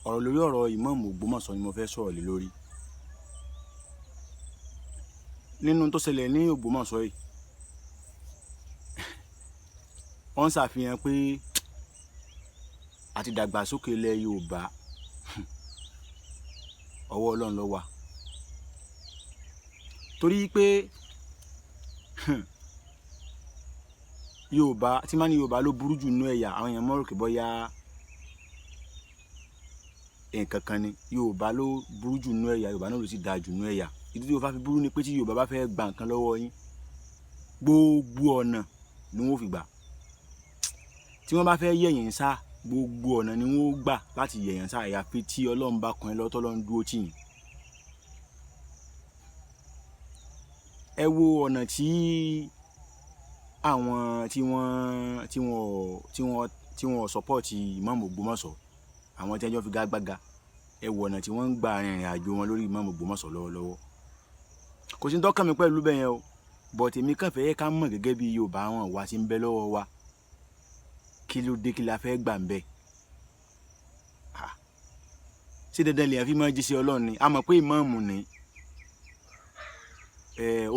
ọ̀rọ̀ lórí ọ̀rọ̀ Imam Ògbómọ̀ṣọ́ ni mo fẹ́ sọ̀rọ̀ lé lórí. Nínú tó ṣẹlẹ̀ ní Ògbómọ̀ṣọ́ yìí, wọ́n ṣàfihàn pé àti dàgbàsókè ilẹ̀ Yorùbá ọwọ́ Ọlọ́run ló wà. Torí pé Yorùbá tí máa ní Yorùbá ló burú jù nínú ẹ̀yà, àwọn èèyàn mọ̀ rò pé bóyá nǹkan kan ni. Yorùbá ló burú jù nínú ẹ̀yà, Yorùbá náà ló sì dáa jù nínú ẹ̀yà. Ìdí tí Yorùbá fi burú ni pé tí Yorùbá bá fẹ́ gba nǹkan lọ́wọ́ yín, gbogbo ọ̀nà ni wọ́n fi gbà. Tí wọ́n bá fẹ́ yẹ̀yìn sá, gbogbo ọ̀nà ni wọ́n gbà láti yẹ̀yìn sá, àyàfi tí Ọlọ́run bá kan ẹ lọ́tọ́ Ọlọ́run dúró tì yín. Ẹ wo ọ̀nà tí àwọn tí wọ́n support Imam Ògbómọ̀ṣọ́, àwọn tí ẹjọ́ fi gágbága, ẹ wo ọ̀nà tí wọ́n ń gba rìnrìn àjò wọn lórí Imam Ògbómọ̀ṣọ́ lọ́wọ́lọ́wọ́. Kò sí ní tó kàn mí pẹ̀lú bẹ́ẹ̀ yẹn o, but èmi kàn fẹ́ ká mọ̀ gẹ́gẹ́ bí Yorùbá àwọn ìwà tí ń bẹ lọ́wọ́ wa, kí ló dé, kí la fẹ́ gbà ń bẹ. Ṣé dandan lèèyàn fi máa jí sí Ọlọ́run ni? A mọ̀ pé ìmáàmù ni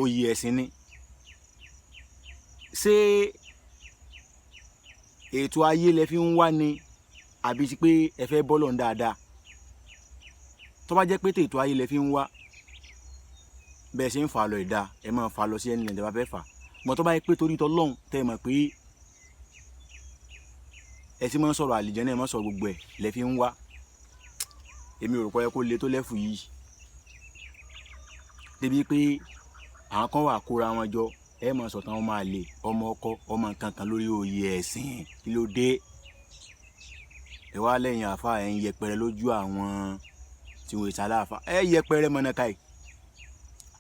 oyè ẹ̀sìn ni. Ṣé ètò ayé lẹ fi ń wá ni, àbí ti pé ẹ fẹ́ bọ́ lọ́run dáadáa? Tó bá jẹ́ pé ètò ayé lẹ fi ń wá, bẹ́ẹ̀ ṣe ń fà lọ ìdá, ẹ máa fà lọ sí ẹni lẹ́yìn bá fẹ́ fà. Mọ̀ tó bá yẹ pé torí t'Ọlọ́run tẹ́ ẹ mọ̀ pé ẹ ti máa ń sọ̀rọ̀ àlìjẹ́nà, ẹ máa ń sọ̀rọ̀ gbogbo ẹ̀ lẹ fi ń wá, èmi ò rò pé kó le tó lẹ́fù yìí. Débi pé àwọn kan wà kóra wọn jọ, ẹ máa sọ̀tàn ọmọ àlè, ọmọ ọkọ, ọmọ kankan lórí oyè ẹ̀sìn. Kí ló dé? Ẹ wá lẹ́yìn àáfà, ẹ ń yẹpẹrẹ lójú àwọn tí wọ́n ìsàlẹ̀ àáfà. Ẹ yẹpẹrẹ mọ̀nàká yìí.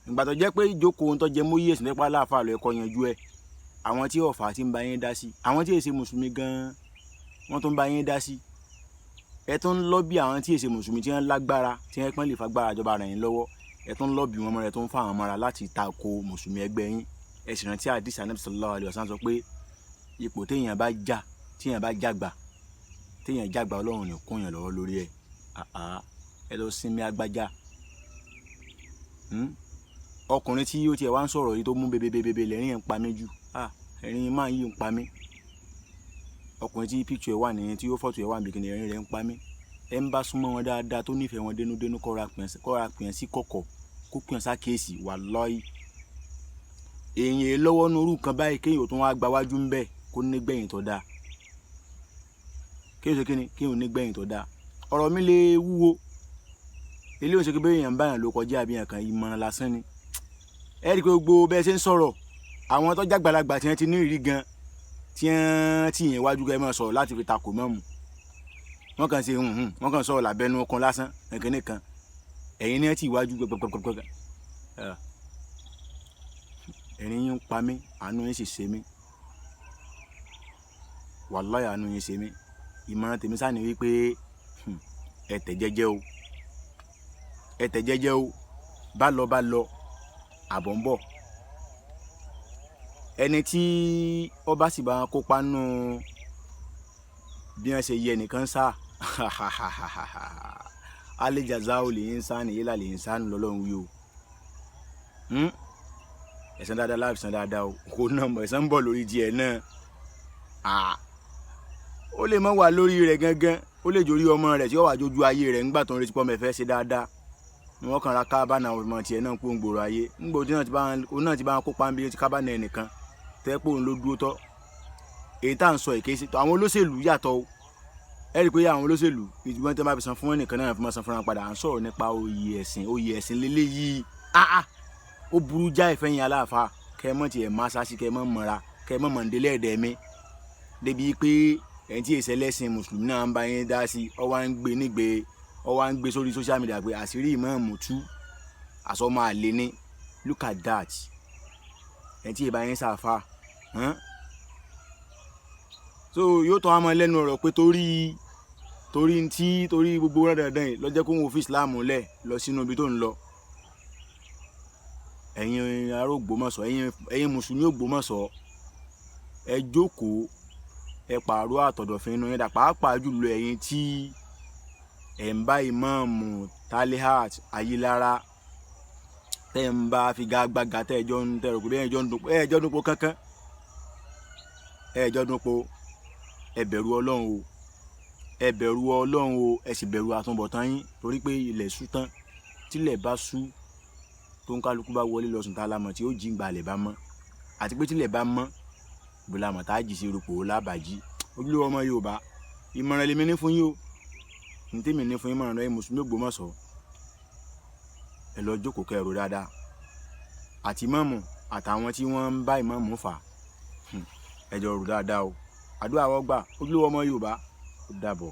Ìgbà tó jẹ́ pé ìjókòó tó jẹ móyè ẹ̀sìn nípa láàfà lọ ẹ̀kọ́ yanjú ẹ̀, àwọn tí ọ̀fà ti ń bá yín dá sí, àwọn tí èsè mùsùlùmí gan-an wọ́n tó ń bá yín dá sí. Ẹ tó ń lọ́bì àwọn tí èsè mùsùlùmí tí wọ́n lágbára, tí wọ́n pọ́n lè fagbára jọba ràn yín lọ́wọ́, ẹ tó ń lọ́bì wọn mọ́ra, ẹ tó ń fà wọn mọ́ra láti tako mùsùlùmí ẹgbẹ́ yín. Ẹ sì rántí àdìsí Ànábì sallallahu alaihi wasallam sọ pé ipò téèyàn bá jàgbà Ọlọ́run ní kún yàn lọ́wọ́ lórí ẹ̀. Ẹ lọ sinmi agbájá. Ọkùnrin tí ó tiẹ̀ wá ń sọ̀rọ̀ yìí tó mú bebebebe lẹ́rìn ń pa mí jù. Ẹ̀rín máa yí ń pa mí. Ọkùnrin tí picture ẹ̀ wà nìyẹn, tí ó fọ́tò ẹ̀ wà níbi kìnìún, ẹ̀rín rẹ̀ ń pa mí. Ẹ ń bá súnmọ́ wọn dáadáa, tó nífẹ̀ẹ́ wọn dénúdénú, kọ́ra pìyàn sí kọ̀kọ̀, kó pìyàn sákèésì. Wallahi èèyàn lọ́wọ́ nínú irú nǹkan báyìí, kéèyàn tó wá gba wájú ń bẹ̀, kó nígbẹ̀yìn tó dáa. Kéèyàn ṣe kíni? Kéèyàn nígbẹ̀yìn tó dáa. Ọ̀rọ̀ mi lè wúwo, ilé òṣèké bẹ́ẹ̀ èèyàn báyàn ló kọjá àbí nǹkan ìmọ̀ràn lásán ni. Ẹ rí i pé gbogbo bẹ́ẹ̀ ṣe ń sọ̀rọ̀, àwọn tó jágbàlagbà tí wọ́n ti ní ìrírí gan, tí wọ́n ti yẹn wájú gan, ẹ máa sọ̀rọ̀ láti fi takò mọ́mù. Wọ́n kàn ṣe wọ́n kàn sọ̀rọ̀ lábẹ́nu ọkàn lásán, nǹkan nìkan. Ẹ̀yin ni ẹ ti wájú gbẹgbẹgbẹgbẹ. Ẹ̀rín yín ń pa mí, àánú yín sì ṣe mí. Wallahi àánú yín ṣe mí. Ìmọ̀ràn tèmi sáà ni wípé ẹ tẹ̀ jẹ́jẹ́ o. Ẹ tẹ̀ jẹ́jẹ́ o. Bá lọ àbọ̀ ń bọ̀. Ẹni tí ọba sì bá kópa nù bí wọ́n ṣe yẹ nìkan sá, alẹ́ jaza o lè ń sá ni, yẹ́lá lè ń sá nù lọ́lọ́run wí o. Ẹ̀san dáadáa láàbì san dáadáa o. Kò náà mọ̀ ẹ̀san ń bọ̀ lórí díẹ̀ náà. Ó lè má wà lórí rẹ̀ gangan, ó lè jórí ọmọ rẹ̀ tí ó wà jójú ayé rẹ̀ ńgbà tó ń retí pọ́ mẹ́fẹ́ ṣe dáadáa. Wọ́n kàn ra kábàánà ọmọ tiẹ̀ náà kó ń gbòòrò ayé. Ńgbò tí òun náà ti bá wọn kópa ń bí ti kábàánà ẹnìkan, tẹ́ pé òun ló dúró tọ́. Èyí tá à ń sọ ìkéṣe tó àwọn olóṣèlú yàtọ̀ o. Ẹ rí i pé àwọn olóṣèlú ìdúgbọ́n tí wọ́n bá fi san fún ẹnìkan náà fi máa san fúnra padà. À ń sọ̀rọ̀ nípa oyè ẹ̀sìn lélẹ́yìí. Ó burú já ìfẹ́yìn aláàfáà, kẹ́ ẹ mọ̀ tiẹ̀ máa sásí, kẹ́ ẹ mọ̀ mọ̀ra, kẹ́ ẹ mọ̀ mọ̀ndélé ẹ̀dẹ̀ mi. Débi pé ẹni tí èsẹ̀ lẹ́sìn mùsùlùmí náà ń bá yín dá sí, ọ wá ń gbé sórí social media pé àṣírí ìmáàmù tú, àsọ máa lé ní. Look at that. Ẹni tí ìbá yín sàfà. So yóò tán àmọ́ lẹ́nu ọ̀rọ̀ pé torí gbogbo rẹ̀ dandan yìí lọ́jọ́ kó wọn fi Islam lẹ̀ lọ sínú ibi tó ń lọ. Ẹ̀yin ará Ògbómọ̀ṣọ́, ẹ̀yin mùsùlùmí Ògbómọ̀ṣọ́, ẹ jókòó, ẹ pààrọ̀ àtọ̀dọ̀fin inú yín dà, pàápàá jùlọ ẹ̀yin tí ẹ̀ ń bá ìmáàmù Talihat Ayilara tẹ́ ń bá figagbága tẹ́ ẹjọ́ ń tẹ̀rọ pé ẹjọ́ dúnpọ̀ kankan ẹjọ́ dúnpọ̀ ẹ bẹ̀rù Ọlọ́run o ẹ bẹ̀rù Ọlọ́run o ẹ sì bẹ̀rù àtúbọ̀tán yín torí pé ilẹ̀ ṣú tán tílẹ̀ bá ṣú tó ń kálukú bá wọlé lọ sùn tá a lámọ̀ tí ó jí ń gbalẹ̀ bá mọ́ àti pé tílẹ̀ bá mọ́ bùlámọ̀ tá a jì sí irúpò lábàájí ojúlówó ọmọ Yorùbá ìmọ̀ràn lèmi ní fún yín o ní tèmi ní fún yín mọ̀ràn lọ́yìn mùsùlùmí Ògbómọ̀ṣọ́ ẹ lọ jókòó kẹrù dáadáa àti ìmáàmù àtàwọn tí wọ́n ń bá ìmáàmù fà ẹ jọ rò dáadáa o àdúrà wọ́n gbà ojúlówó ọmọ Yorùbá ó dàbọ̀.